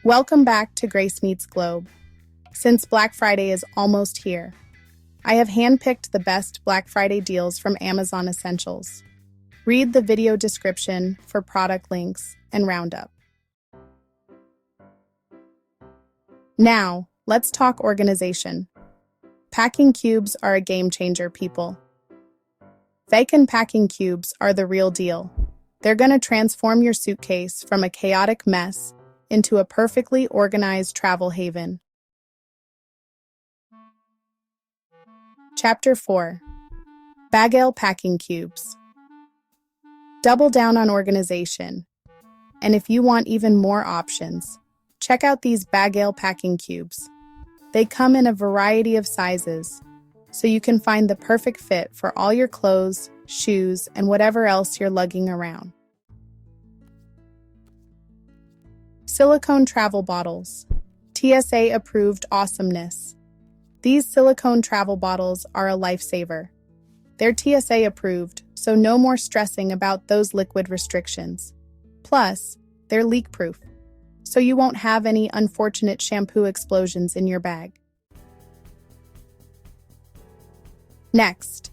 Welcome back to Grace Meets Globe. Since Black Friday is almost here, I have handpicked the best Black Friday deals from Amazon Essentials. Read the video description for product links and roundup. Now, let's talk organization. Packing cubes are a game changer, people. Veken packing cubes are the real deal. They're going to transform your suitcase from a chaotic mess into a perfectly organized travel haven. Chapter 4. Bagail Packing Cubes. Double down on organization. And if you want even more options, check out these Bagail Packing Cubes. They come in a variety of sizes, so you can find the perfect fit for all your clothes, shoes, and whatever else you're lugging around. Silicone travel bottles. TSA-Approved awesomeness. These silicone travel bottles are a lifesaver. They're TSA approved, so no more stressing about those liquid restrictions. Plus, they're leak-proof, so you won't have any unfortunate shampoo explosions in your bag. Next,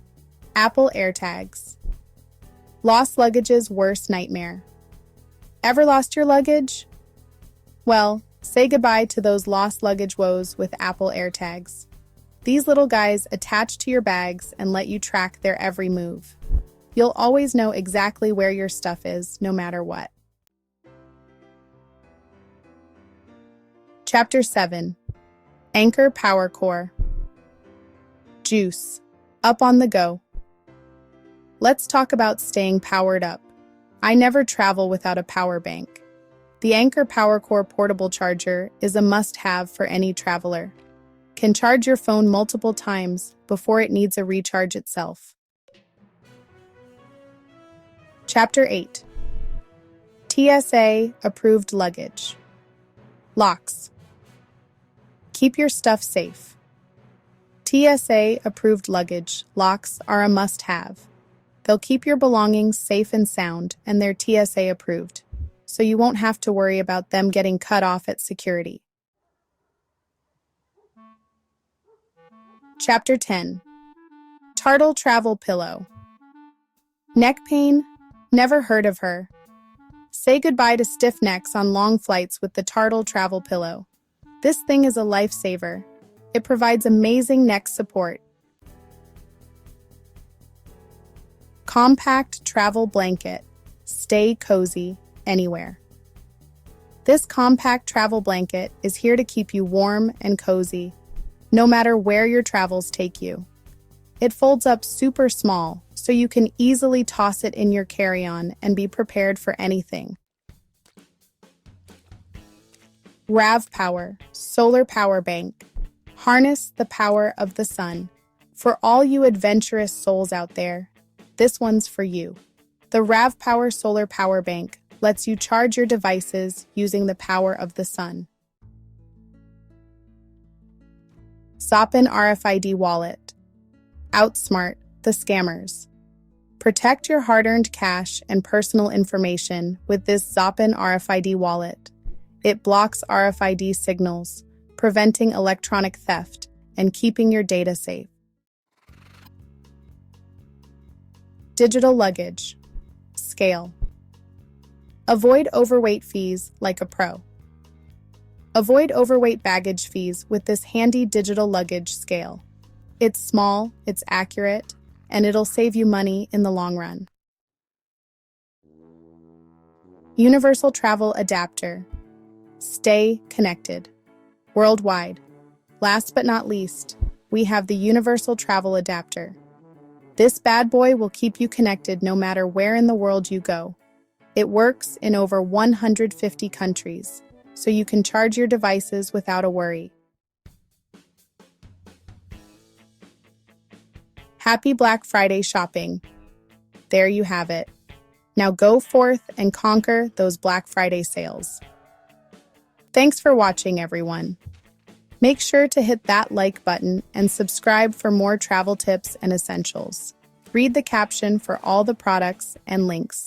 Apple AirTags. Lost luggage's worst nightmare. Ever lost your luggage? Well, say goodbye to those lost luggage woes with Apple AirTags. These little guys attach to your bags and let you track their every move. You'll always know exactly where your stuff is, no matter what. Chapter 7. Anchor Power Core. Juice. Up on the go. Let's talk about staying powered up. I never travel without a power bank. The Anchor Power Core portable charger is a must-have for any traveler. Can charge your phone multiple times before it needs a recharge itself. Chapter 8. TSA-Approved Luggage. Locks. Keep your stuff safe. TSA-Approved Luggage locks are a must-have. They'll keep your belongings safe and sound, and they're TSA approved, so you won't have to worry about them getting cut off at security. Chapter 10. Trtl Travel Pillow. Neck pain? Never heard of her. Say goodbye to stiff necks on long flights with the Trtl Travel Pillow. This thing is a lifesaver. It provides amazing neck support. Compact Travel Blanket. Stay cozy anywhere. This compact travel blanket is here to keep you warm and cozy, no matter where your travels take you. It folds up super small, so you can easily toss it in your carry-on and be prepared for anything. RAV Power Solar Power Bank. Harness the power of the sun. For all you adventurous souls out there, this one's for you. The RAV Power Solar Power Bank lets you charge your devices using the power of the sun. Zopin RFID Wallet. Outsmart the scammers. Protect your hard-earned cash and personal information with this Zopin RFID wallet. It blocks RFID signals, preventing electronic theft and keeping your data safe. Digital luggage. Scale. Avoid overweight fees like a pro. Avoid overweight baggage fees with this handy digital luggage scale. It's small, it's accurate, and it'll save you money in the long run. Universal Travel Adapter. Stay connected. Worldwide. Last but not least, we have the Universal Travel Adapter. This bad boy will keep you connected no matter where in the world you go. It works in over 150 countries, so you can charge your devices without a worry. Happy Black Friday shopping. There you have it. Now go forth and conquer those Black Friday sales. Thanks for watching, everyone. Make sure to hit that like button and subscribe for more travel tips and essentials. Read the caption for all the products and links.